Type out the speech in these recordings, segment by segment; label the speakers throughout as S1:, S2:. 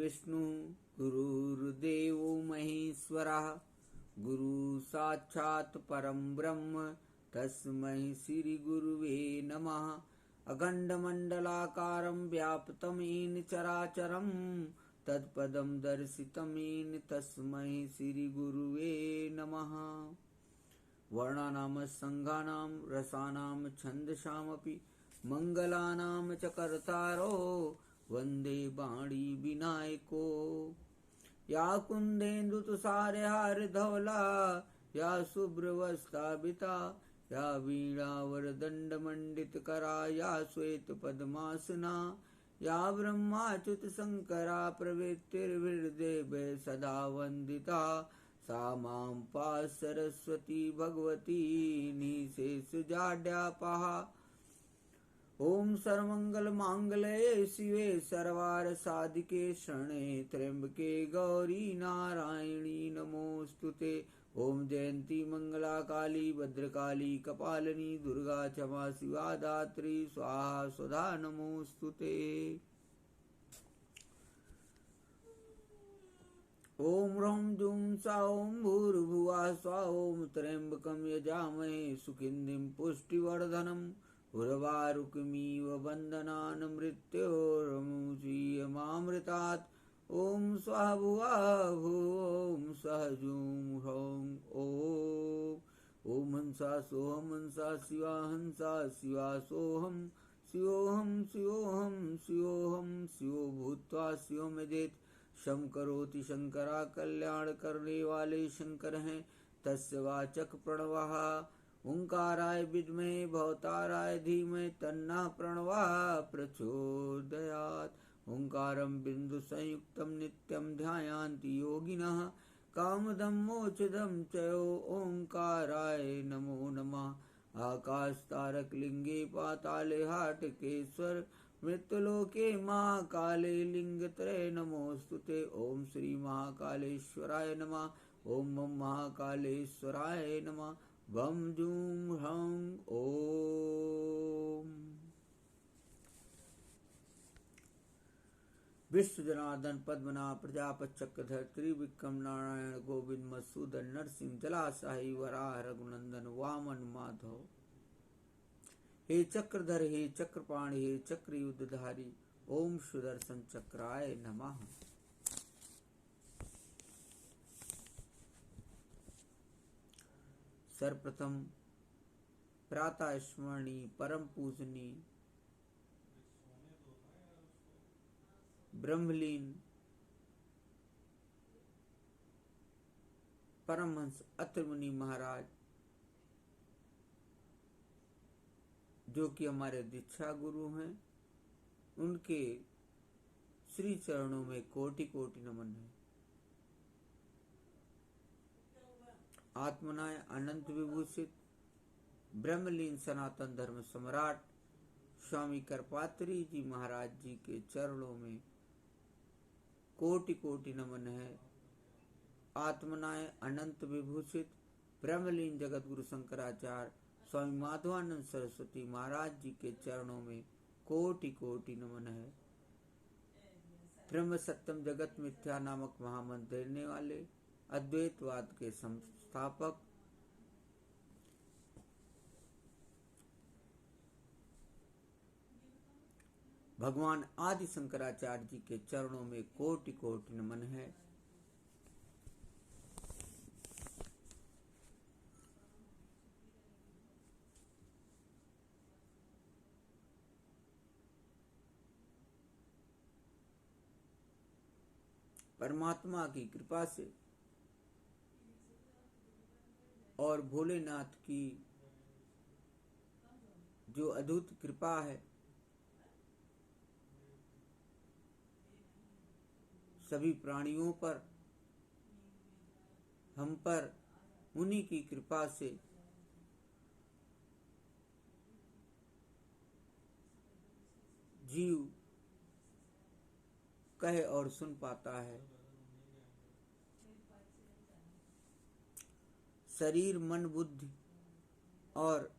S1: गुरुर्विष्णु गुरुर्देवो महेश्वरः गुरु साक्षात् परं ब्रह्म तस्मै श्री गुरुवे नमः। अखण्डमण्डलाकारं व्याप्तं येन चराचरं तत्पदं दर्शितं येन तस्मै श्री गुरुवे नमः। वर्णानां संघानां रसानां छन्दसामपि मङ्गलानां च कर्तारो वन्दे वाणी विनायको। या कुन्देन्दुतुषारहारधवला या शुभ्रवस्त्राभिता या वीणावरदण्डमण्डितकरा या श्वेतपद्मासना या ब्रह्माच्युतशङ्करा प्रभृतिर्विर्देवैः सदा वन्दिता सा मां पाहि सरस्वती भगवती निःशेषजाड्यापहा। ओम सर्वमंगलमांगल्ये शिवे सर्वार्थसाधिके शरण्ये त्र्यंबके गौरी नारायणी नमोस्तुते। ओम जयंती मंगला काली भद्रकाली कपालिनी दुर्गा क्षमा शिवा दात्री स्वाहा स्वधा नमोस्तुते। ओम ह्रौं जूं सा ओं भूर्भुवः स्वः ओं त्र्यंबकं यजामहे सुगन्धिं पुष्टिवर्धनम् उर्वारुकमिव बन्धनान् मृत्योर्मुचीयमामृतात्। ॐ स्वः भुवः भुवः ॐ स्वः जूं ह्रौं ॐ हंसा सोऽहं हंसा शिवा हंसा शिवा सोऽहं शिवोऽहं शिवोऽहं शिवोऽहं शिवो भूत्वा शिवमजेत्। शम करोति शंकरा कल्याण करने वाले शंकर हैं तस्य वाचक प्रणवः। ओंकाराय विद्महे भवताराय धीमहि तन्नः प्रणवः प्रचोदयात्। ओंकारं बिंदु संयुक्तं नित्यं ध्यायन्ति योगिनः कामदं मोक्षदं च ओंकाराय नमो नमः। आकाशतारकलिंगे पाताले हाटकेश्वर मृत्युलोके महाकाले लिंगत्रये नमोस्तुते। ओम श्री महाकालेश्वराय नमः। ओम महाकालेश्वराय नमः। वम जूं ह्रौं ओम। विष्णु जनार्दन पद्मनाभ प्रजापति चक्रधर त्रिविक्रम नारायण गोविंद मधुसूदन नरसिंह जलाशाही वराह रघुनंदन वामन माधव। हे चक्रधर हे चक्रपाणि हे चक्रयुधधारी ओम सुदर्शन चक्राय नमः। सर्वप्रथम प्रातः स्मरणीय परम पूजनीय ब्रह्मलीन परमहंस अत्रि मुनि महाराज जो कि हमारे दीक्षा गुरु हैं, उनके श्री चरणों में कोटि कोटि नमन है। आत्मनाय अनंत विभूषित ब्रह्मलीन सनातन धर्म सम्राट स्वामी करपात्री जी महाराज जी के चरणों में कोटि कोटि नमन है। आत्मनाय अनंत विभूषित ब्रह्मलीन जगत गुरु शंकराचार्य स्वामी माधवानंद सरस्वती महाराज जी के चरणों में कोटि कोटि नमन है। ब्रह्म सत्यम जगत मिथ्या नामक महामंत्र देने वाले अद्वैतवाद के संस्थापक भगवान आदि शंकराचार्य जी के चरणों में कोटि कोटि नमन है। परमात्मा की कृपा से और भोलेनाथ की जो अद्भुत कृपा है, सभी प्राणियों पर, हम पर उन्हीं की कृपा से जीव कहे और सुन पाता है। शरीर मन बुद्धि और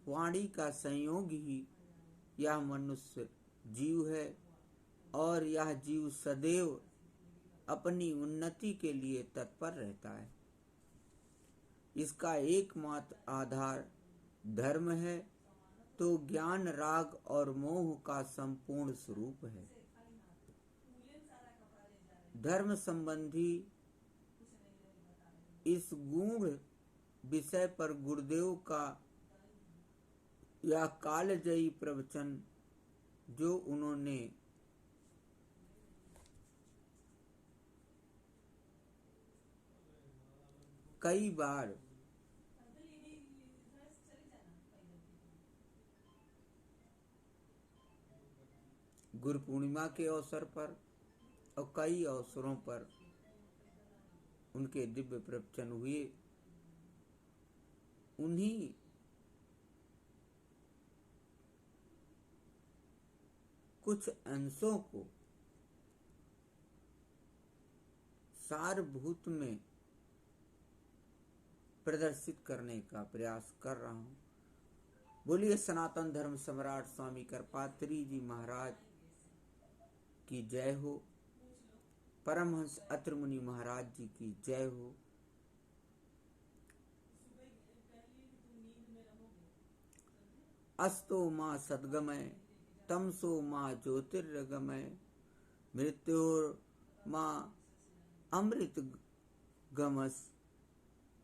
S1: वाणी का संयोग ही यह मनुष्य जीव है और यह जीव सदैव अपनी उन्नति के लिए तत्पर रहता है। इसका एकमात्र आधार धर्म है, तो ज्ञान राग और मोह का संपूर्ण स्वरूप है। धर्म संबंधी इस गूढ़ विषय पर गुरुदेव का यह कालजयी प्रवचन, जो उन्होंने कई बार गुरु पूर्णिमा के अवसर पर और कई अवसरों पर उनके दिव्य प्रवचन हुए, उन्हीं कुछ अंशों को सारभूत में प्रदर्शित करने का प्रयास कर रहा हूँ। बोलिए सनातन धर्म सम्राट स्वामी करपात्री जी महाराज की जय हो। परमहंस अत्रि मुनि महाराज जी की जय हो। अस्तो मां सद्गमय तमसो मां ज्योतिर्गमय मृत्योर मां अमृत गमस।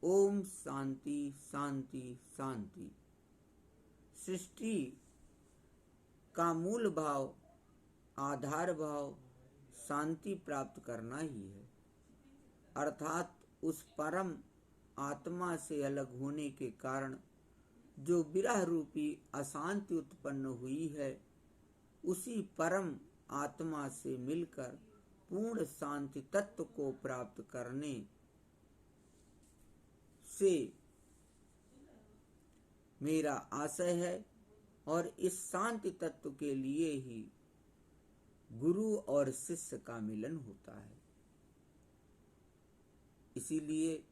S1: ओम शांति शांति शांति। सृष्टि का मूल भाव, आधार भाव शांति प्राप्त करना ही है, अर्थात उस परम आत्मा से अलग होने के कारण जो विरह रूपी अशांति उत्पन्न हुई है, उसी परम आत्मा से मिलकर पूर्ण शांति तत्व को प्राप्त करने से मेरा आशय है। और इस शांति तत्व के लिए ही गुरु और शिष्य का मिलन होता है। इसीलिए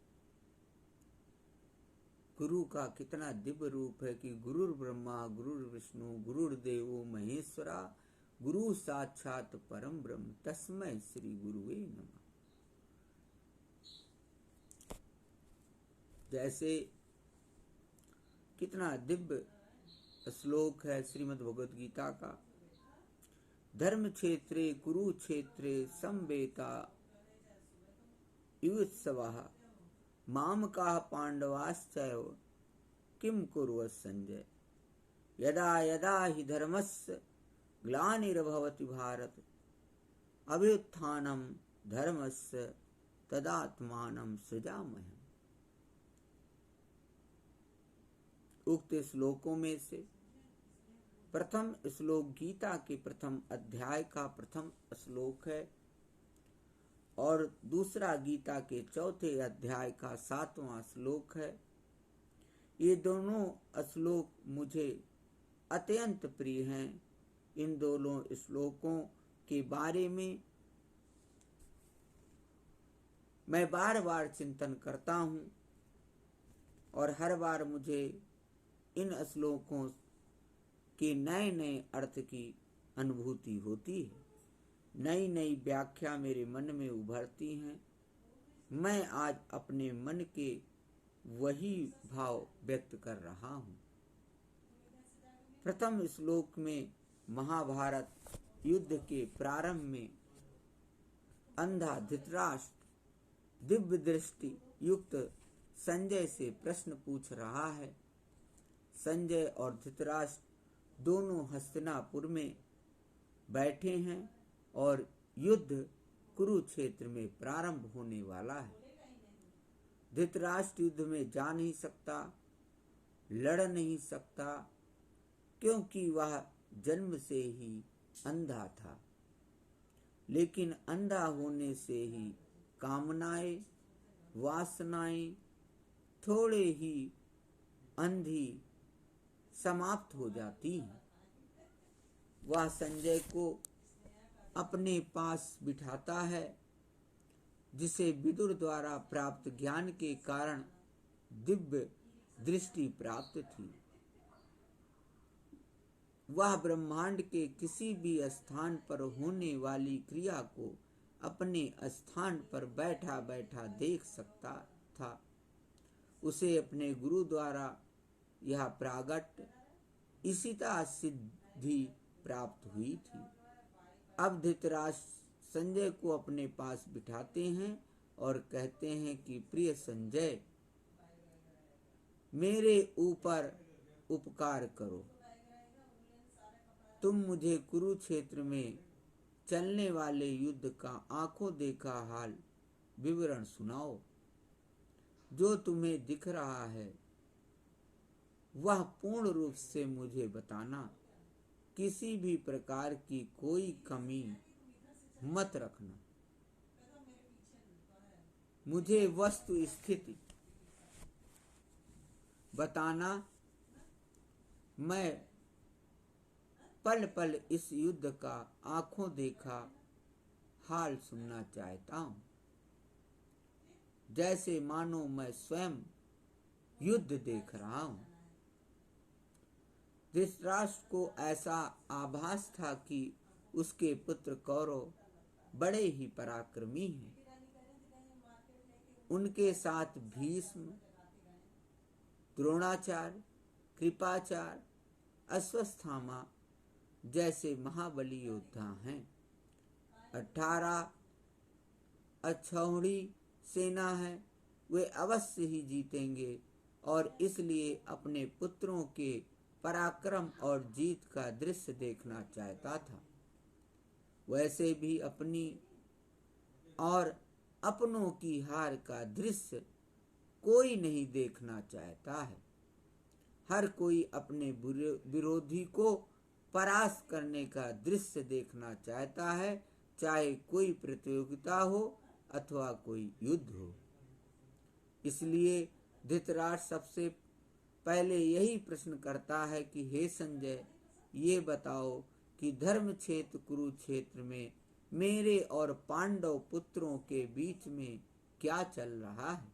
S1: गुरु का कितना दिव्य रूप है कि गुरुर् ब्रह्मा गुरुर् विष्णु गुरुर्देवो महेश्वरा गुरु साक्षात परम ब्रह्म तस्मै श्री गुरुवे नमः। जैसे कितना दिव्य श्लोक है श्रीमद् भगवद गीता का, धर्म क्षेत्रे कुरुक्षेत्रे समवेता युत्सवः मामकाः पांडवाश्चैव किम कुर्वत् संजय। यदा यदा हि धर्मस्य ग्लानिर्भवति भारत अभ्युत्थानं धर्मस्य तदात्मानं सृजाम्यहम्। उक्त श्लोकों में से प्रथम श्लोक गीता के प्रथम अध्याय का प्रथम श्लोक है और दूसरा गीता के चौथे अध्याय का 7वां श्लोक है। ये दोनों श्लोक मुझे अत्यंत प्रिय हैं। इन दोनों श्लोकों के बारे में मैं बार बार चिंतन करता हूँ और हर बार मुझे इन श्लोकों के नए नए अर्थ की अनुभूति होती है, नई नई व्याख्या मेरे मन में उभरती हैं। मैं आज अपने मन के वही भाव व्यक्त कर रहा हूँ। प्रथम श्लोक में महाभारत युद्ध के प्रारंभ में अंधा धृतराष्ट्र दिव्य दृष्टि युक्त संजय से प्रश्न पूछ रहा है। संजय और धृतराष्ट्र दोनों हस्तिनापुर में बैठे हैं और युद्ध कुरुक्षेत्र में प्रारंभ होने वाला है। धृतराष्ट्र युद्ध में जा नहीं सकता, लड़ नहीं सकता, क्योंकि वह जन्म से ही अंधा था। लेकिन अंधा होने से ही कामनाएं, वासनाएं थोड़े ही अंधी समाप्त हो जाती हैं। वह संजय को अपने पास बिठाता है, जिसे विदुर द्वारा प्राप्त ज्ञान के कारण दिव्य दृष्टि प्राप्त थी। वह ब्रह्मांड के किसी भी स्थान पर होने वाली क्रिया को अपने स्थान पर बैठा बैठा देख सकता था। उसे अपने गुरु द्वारा यह प्रागट इशिता सिद्धि प्राप्त हुई थी। अब धृतराष्ट्र संजय को अपने पास बिठाते हैं और कहते हैं कि प्रिय संजय, मेरे ऊपर उपकार करो। तुम मुझे कुरुक्षेत्र में चलने वाले युद्ध का आंखों देखा हाल विवरण सुनाओ। जो तुम्हें दिख रहा है वह पूर्ण रूप से मुझे बताना। किसी भी प्रकार की कोई कमी मत रखना। मुझे वस्तु स्थिति बताना। मैं पल पल इस युद्ध का आंखों देखा हाल सुनना चाहता हूं, जैसे मानो मैं स्वयं युद्ध देख रहा हूं। धृतराष्ट्र को ऐसा आभास था कि उसके पुत्र कौरव बड़े ही पराक्रमी हैं। उनके साथ भीष्म, द्रोणाचार्य, कृपाचार्य, अश्वत्थामा जैसे महाबली योद्धा हैं। 18 अक्षौहिणी सेना है। वे अवश्य ही जीतेंगे और इसलिए अपने पुत्रों के पराक्रम और जीत का दृश्य देखना चाहता था। वैसे भी अपनी और अपनों की हार का दृश्य कोई नहीं देखना चाहता है। हर कोई अपने विरोधी को परास्त करने का दृश्य देखना चाहता है, चाहे कोई प्रतियोगिता हो अथवा कोई युद्ध हो। इसलिए धृतराष्ट्र सबसे पहले यही प्रश्न करता है कि हे संजय, ये बताओ कि धर्म क्षेत्र कुरुक्षेत्र में मेरे और पांडव पुत्रों के बीच में क्या चल रहा है।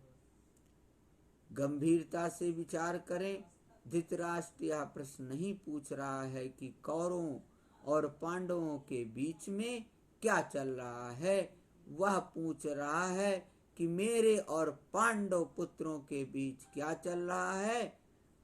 S1: गंभीरता से विचार करें। धृतराष्ट्र यह प्रश्न नहीं पूछ रहा है कि कौरवों और पांडवों के बीच में क्या चल रहा है, वह पूछ रहा है कि मेरे और पांडव पुत्रों के बीच क्या चल रहा है।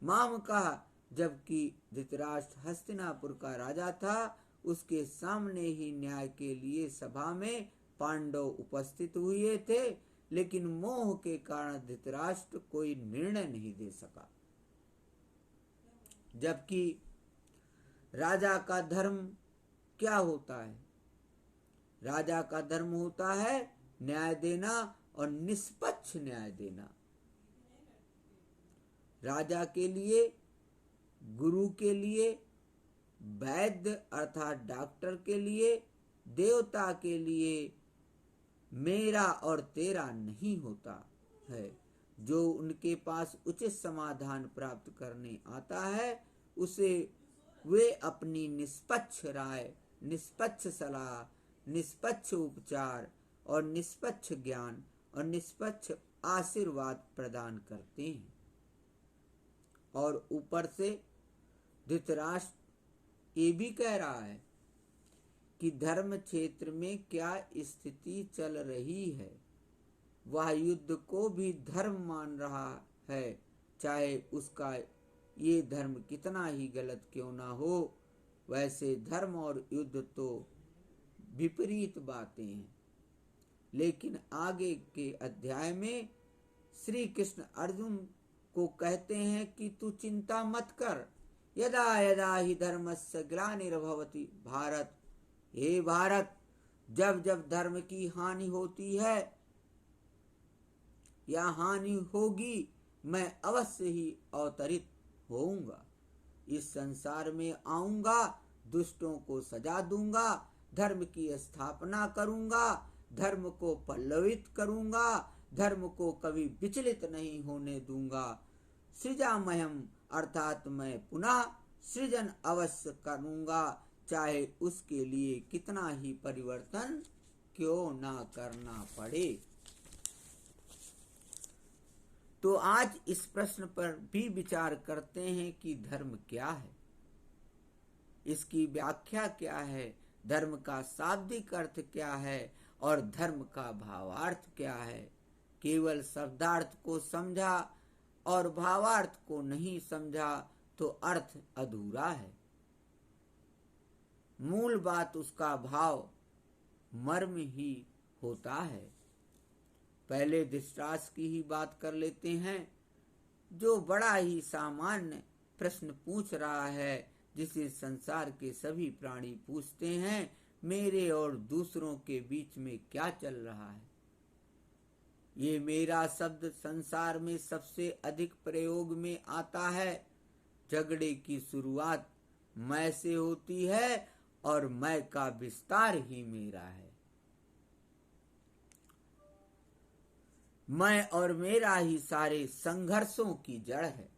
S1: मामका, जबकि धृतराष्ट्र हस्तिनापुर का राजा था, उसके सामने ही न्याय के लिए सभा में पांडव उपस्थित हुए थे, लेकिन मोह के कारण धृतराष्ट्र कोई निर्णय नहीं दे सका। जबकि राजा का धर्म क्या होता है? राजा का धर्म होता है न्याय देना और निष्पक्ष न्याय देना। राजा के लिए, गुरु के लिए, वैद्य अर्थात डॉक्टर के लिए, देवता के लिए मेरा और तेरा नहीं होता है। जो उनके पास उचित समाधान प्राप्त करने आता है, उसे वे अपनी निष्पक्ष राय, निष्पक्ष सलाह, निष्पक्ष उपचार और निष्पक्ष ज्ञान और निष्पक्ष आशीर्वाद प्रदान करते हैं। और ऊपर से धृतराष्ट्र ये भी कह रहा है कि धर्म क्षेत्र में क्या स्थिति चल रही है। वह युद्ध को भी धर्म मान रहा है, चाहे उसका ये धर्म कितना ही गलत क्यों ना हो। वैसे धर्म और युद्ध तो विपरीत बातें हैं, लेकिन आगे के अध्याय में श्री कृष्ण अर्जुन को कहते हैं कि तू चिंता मत कर। यदा यदा ही धर्मस्य ग्लानिर्भवति भारत। हे भारत, जब जब धर्म की हानि होती है या हानि होगी, मैं अवश्य ही अवतरित होऊंगा। इस संसार में आऊंगा, दुष्टों को सजा दूंगा, धर्म की स्थापना करूंगा, धर्म को पल्लवित करूंगा, धर्म को कभी विचलित नहीं होने दूंगा। सृजामयम अर्थात मैं पुनः सृजन अवश्य करूंगा, चाहे उसके लिए कितना ही परिवर्तन क्यों ना करना पड़े। तो आज इस प्रश्न पर भी विचार करते हैं कि धर्म क्या है, इसकी व्याख्या क्या है, धर्म का शाब्दिक अर्थ क्या है और धर्म का भावार्थ क्या है। केवल शब्दार्थ को समझा और भावार्थ को नहीं समझा तो अर्थ अधूरा है। मूल बात उसका भाव मर्म ही होता है। पहले धृतराष्ट्र की ही बात कर लेते हैं, जो बड़ा ही सामान्य प्रश्न पूछ रहा है, जिसे संसार के सभी प्राणी पूछते हैं, मेरे और दूसरों के बीच में क्या चल रहा है। ये मेरा शब्द संसार में सबसे अधिक प्रयोग में आता है। झगड़े की शुरुआत मैं से होती है और मैं का विस्तार ही मेरा है। मैं और मेरा ही सारे संघर्षों की जड़ है।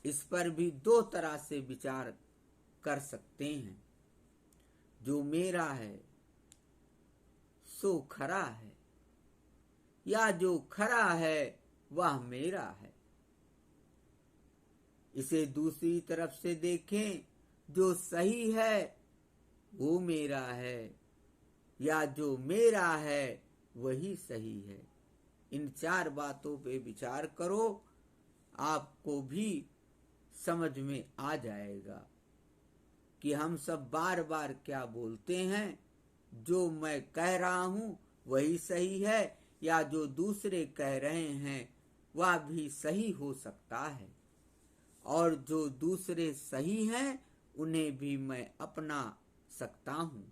S1: इस पर भी दो तरह से विचार कर सकते हैं। जो मेरा है सो खरा है, या जो खरा है वह मेरा है। इसे दूसरी तरफ से देखें, जो सही है वो मेरा है, या जो मेरा है वही सही है। इन चार बातों पे विचार करो, आपको भी समझ में आ जाएगा कि हम सब बार बार क्या बोलते हैं। जो मैं कह रहा हूं वही सही है, या जो दूसरे कह रहे हैं वह भी सही हो सकता है, और जो दूसरे सही हैं उन्हें भी मैं अपना सकता हूं।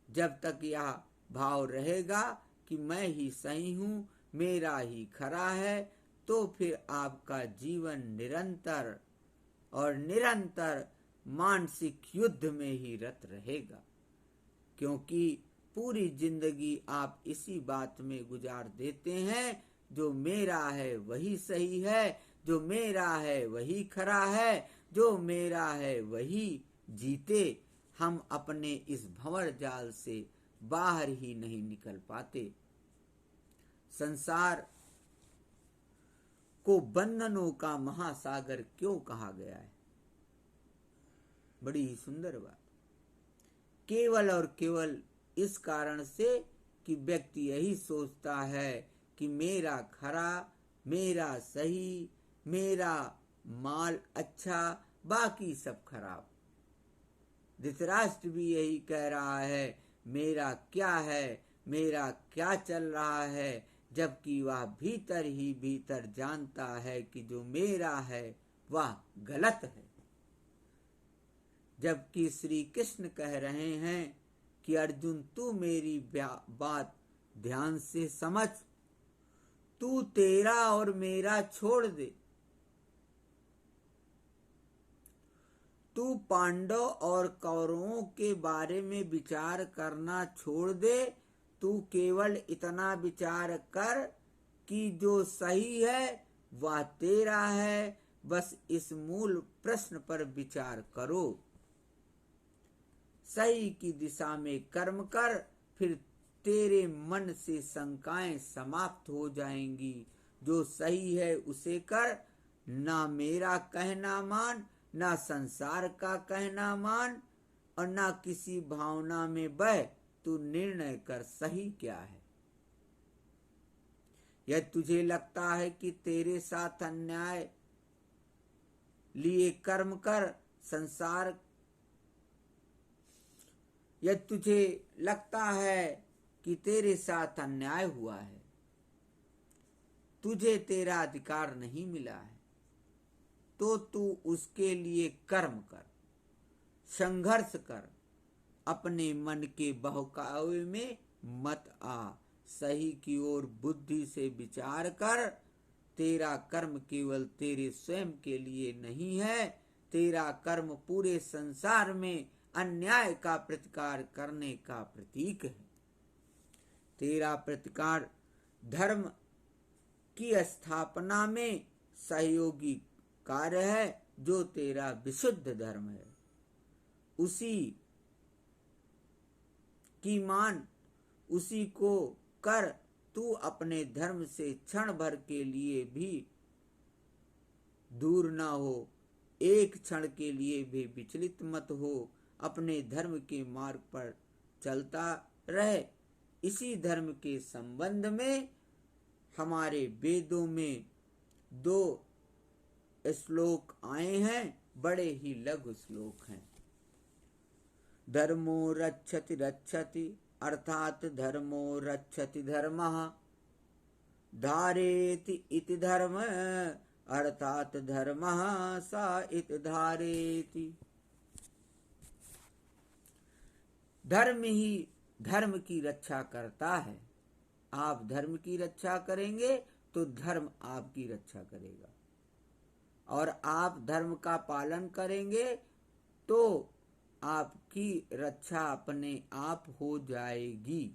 S1: जब तक यह भाव रहेगा कि मैं ही सही हूं, मेरा ही खरा है, तो फिर आपका जीवन निरंतर और निरंतर मानसिक युद्ध में ही रत रहेगा, क्योंकि पूरी जिंदगी आप इसी बात में गुजार देते हैं, जो मेरा है वही सही है, जो मेरा है वही खरा है, जो मेरा है वही जीते। हम अपने इस भंवर जाल से बाहर ही नहीं निकल पाते। संसार को बंधनों का महासागर क्यों कहा गया है? बड़ी ही सुंदर बात। केवल और केवल इस कारण से कि व्यक्ति यही सोचता है कि मेरा खरा, मेरा सही, मेरा माल अच्छा, बाकी सब खराब। धृतराष्ट्र भी यही कह रहा है, मेरा क्या है, मेरा क्या चल रहा है, जबकि वह भीतर ही भीतर जानता है कि जो मेरा है वह गलत है। जबकि श्री कृष्ण कह रहे हैं कि अर्जुन तू मेरी बात ध्यान से समझ, तू तेरा और मेरा छोड़ दे, तू पांडव और कौरवों के बारे में विचार करना छोड़ दे, तू केवल इतना विचार कर कि जो सही है वह तेरा है। बस इस मूल प्रश्न पर विचार करो। सही की दिशा में कर्म कर, फिर तेरे मन से शंकाएं समाप्त हो जाएंगी। जो सही है उसे कर, ना मेरा कहना मान, ना संसार का कहना मान, और ना किसी भावना में बह। तू निर्णय कर सही क्या है। यह तुझे लगता है कि तेरे साथ अन्याय लिए कर्म कर, संसार यह तुझे लगता है कि तेरे साथ अन्याय हुआ है, तुझे तेरा अधिकार नहीं मिला है, तो तू उसके लिए कर्म कर, संघर्ष कर, अपने मन के बहकावे में मत आ। सही की ओर बुद्धि से विचार कर। तेरा कर्म केवल तेरे स्वयं के लिए नहीं है, तेरा कर्म पूरे संसार में अन्याय का प्रतिकार करने का प्रतीक है। तेरा प्रतिकार धर्म की स्थापना में सहयोगी कार्य है, जो तेरा विशुद्ध धर्म है। उसी की मान, उसी को कर। तू अपने धर्म से क्षण भर के लिए भी दूर न हो, एक क्षण के लिए भी विचलित मत हो। अपने धर्म के मार्ग पर चलता रहे। इसी धर्म के संबंध में हमारे वेदों में 2 श्लोक आए हैं, बड़े ही लघु श्लोक हैं। धर्मो रक्षति रक्षति अर्थात धर्मो रक्षति धर्मः, धारेति इति धर्म अर्थात धर्मः सा इति धारेति। धर्म ही धर्म की रक्षा करता है। आप धर्म की रक्षा करेंगे तो धर्म आपकी रक्षा करेगा, और आप धर्म का पालन करेंगे तो आपकी रक्षा अपने आप हो जाएगी।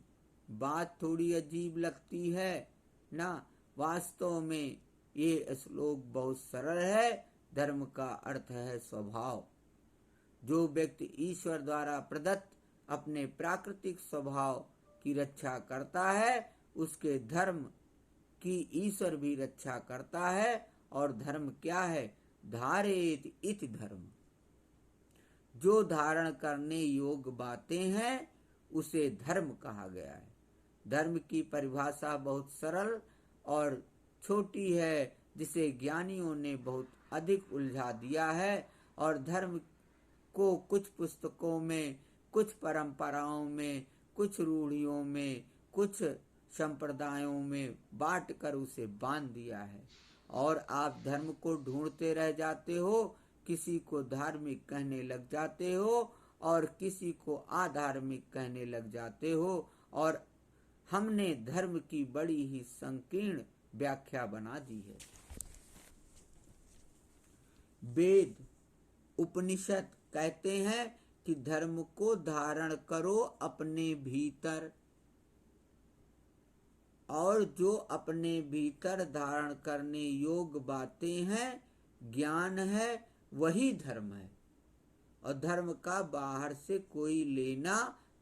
S1: बात थोड़ी अजीब लगती है ना, वास्तव में ये श्लोक बहुत सरल है। धर्म का अर्थ है स्वभाव। जो व्यक्ति ईश्वर द्वारा प्रदत्त अपने प्राकृतिक स्वभाव की रक्षा करता है, उसके धर्म की ईश्वर भी रक्षा करता है। और धर्म क्या है? धारेत इति धर्म। जो धारण करने योग्य बातें हैं उसे धर्म कहा गया है। धर्म की परिभाषा बहुत सरल और छोटी है, जिसे ज्ञानियों ने बहुत अधिक उलझा दिया है। और धर्म को कुछ पुस्तकों में, कुछ परंपराओं में, कुछ रूढ़ियों में, कुछ संप्रदायों में बांट कर उसे बांध दिया है। और आप धर्म को ढूंढते रह जाते हो, किसी को धार्मिक कहने लग जाते हो और किसी को अधार्मिक कहने लग जाते हो। और हमने धर्म की बड़ी ही संकीर्ण व्याख्या बना दी है। वेद उपनिषद कहते हैं कि धर्म को धारण करो अपने भीतर, और जो अपने भीतर धारण करने योग्य बातें हैं, ज्ञान है, वही धर्म है। और धर्म का बाहर से कोई लेना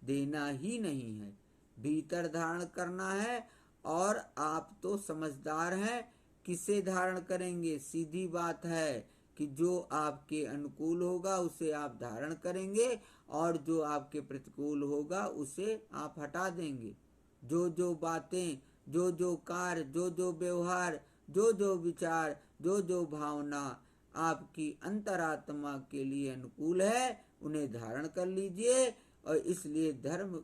S1: देना ही नहीं है, भीतर धारण करना है। और आप तो समझदार हैं, किसे धारण करेंगे? सीधी बात है कि जो आपके अनुकूल होगा उसे आप धारण करेंगे, और जो आपके प्रतिकूल होगा उसे आप हटा देंगे। जो जो बातें, जो जो कार्य, जो जो व्यवहार, जो जो विचार, जो जो भावना आपकी अंतरात्मा के लिए अनुकूल है, उन्हें धारण कर लीजिए। और इसलिए धर्म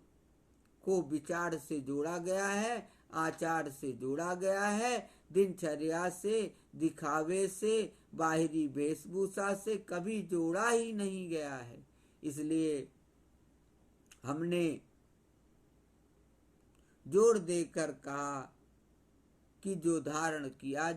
S1: को विचार से जोड़ा गया है, आचार से जोड़ा गया है, दिनचर्या से, दिखावे से, बाहरी वेशभूषा से कभी जोड़ा ही नहीं गया है। इसलिए हमने जोर देकर कहा कि जो धारण किया जाए